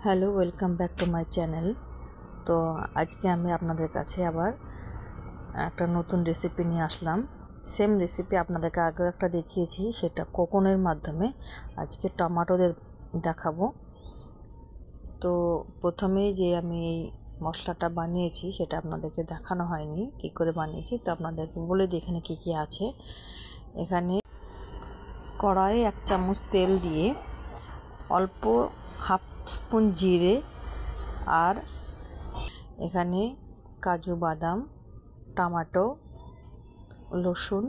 Hello, welcome back to my channel. তো আজকে আমি আপনাদের কাছে আবার একটা নতুন রেসিপি নিয়ে আসলাম। সেম রেসিপি আপনাদেরকে আগেও একটা দেখিয়েছি, সেটা কোকনের মাধ্যমে। আজকে টমেটো দিয়ে দেখাবো। তো প্রথমেই যে আমি এই মশলাটা বানিয়েছি সেটা আপনাদেরকে দেখানো হয়নি কি করে বানিয়েছি, তো আপনাদেরকে বলে দিই এখানে কী কী আছে। এখানে কড়াইয়ে 1 চামচ তেল দিয়ে অল্প হাফ স্পুন জিরে, আর এখানে কাজু বাদাম, টমেটো, রসুন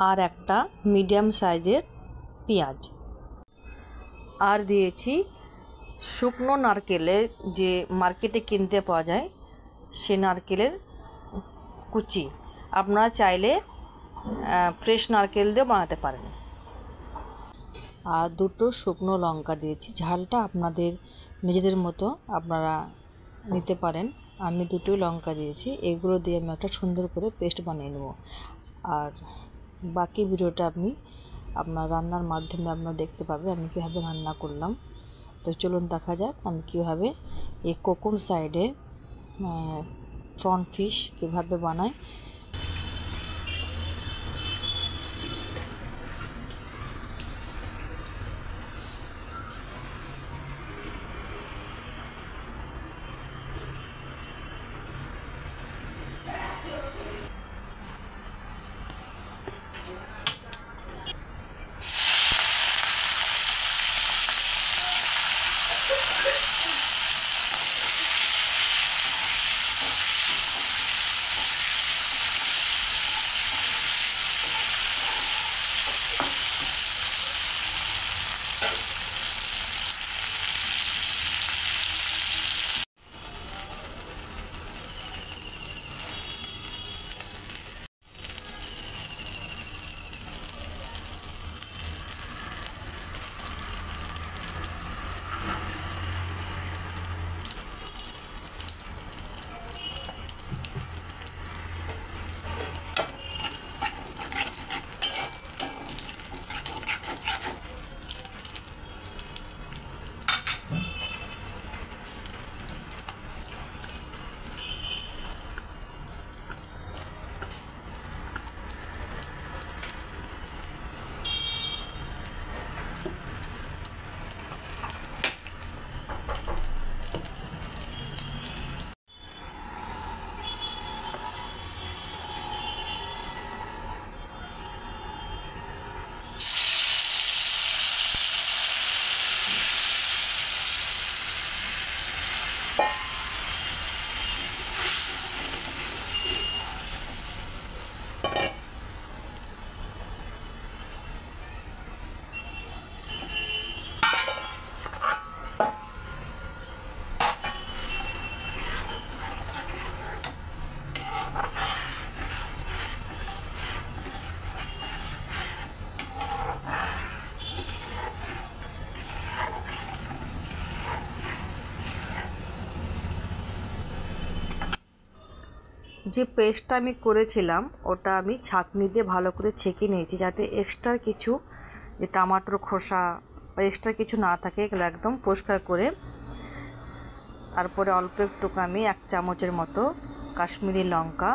আর একটা মিডিয়াম সাইজের পেঁয়াজ, আর দিয়েছি শুকনো নারকেলের, যে মার্কেটে কিনতে পাওয়া যায় সে নারকেলের কুচি। আপনারা চাইলে ফ্রেশ নারকেল দিয়ে বানাতে পারেন। আর 2টো শুকনো লঙ্কা দিয়েছি, ঝালটা আপনাদের নিজেদের মতো আপনারা নিতে পারেন। আমি 2টোই লঙ্কা দিয়েছি। এগুলো দিয়ে আমি একটা সুন্দর করে পেস্ট বানিয়ে নেব। আর বাকি ভিডিওটা আপনি আপনার রান্নার মাধ্যমে আপনারা দেখতে পাবেন আমি কীভাবে রান্না করলাম। তো চলুন দেখা যাক আমি কীভাবে এই কোকন সাইডের ফ্রন্ট ফিশ কীভাবে বানাই। যে পেস্টটা আমি করেছিলাম ওটা আমি ছাঁকনি দিয়ে ভালো করে ছেঁকে নিয়েছি, যাতে এক্সট্রা কিছু যে টমেটোর খোসা বা এক্সট্রা কিছু না থাকে, এগুলো একদম পরিষ্কার করে। তারপরে অল্প একটু আমি 1 চামচের মতো কাশ্মীরি লঙ্কা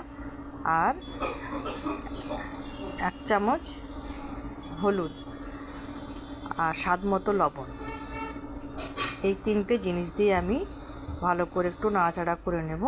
আর 1 চামচ হলুদ আর স্বাদ মতো লবণ, এই 3টে জিনিস দিয়ে আমি ভালো করে একটু নাড়াচাড়া করে নেব।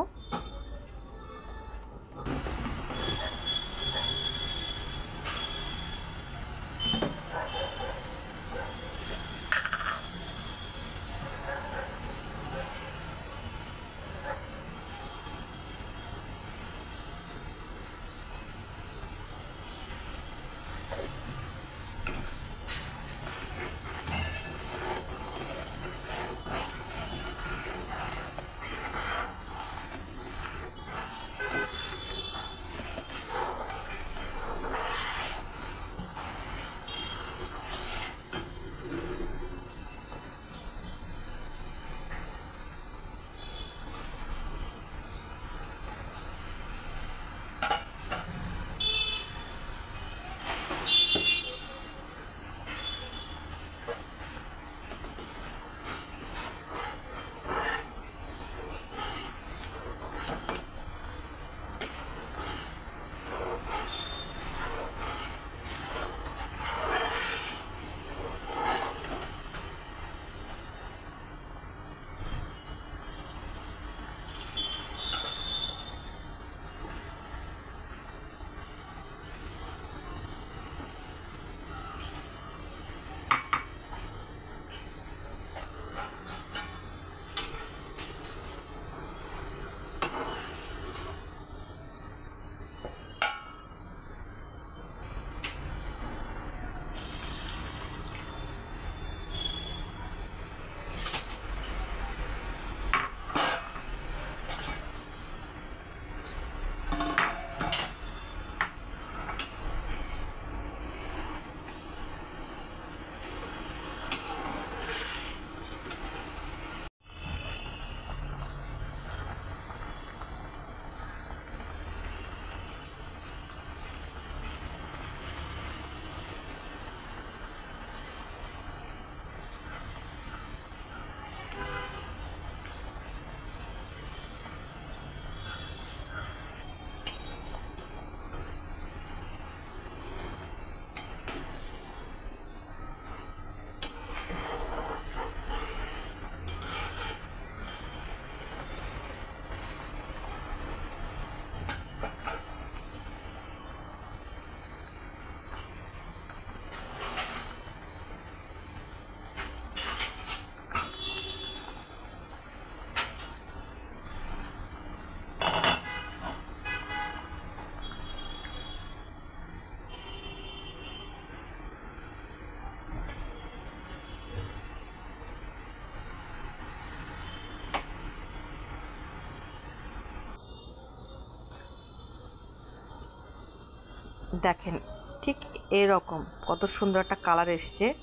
দেখেন ঠিক এরকম কত সুন্দর একটা কালার এসছে।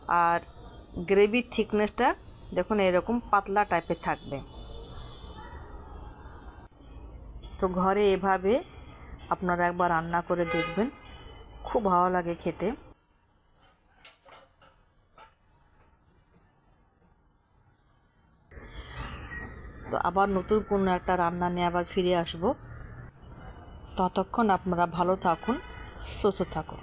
আর গ্রেভির থিকনেসটা দেখুন এরকম পাতলা টাইপের থাকবে। তো ঘরে এভাবে আপনারা একবার রান্না করে দেখবেন, খুব ভালো লাগে খেতে। তো আবার নতুন কোনো একটা রান্না নিয়ে আবার ফিরে আসব। ততক্ষণ আপনারা ভালো থাকুন, সুস্থ থাকুন।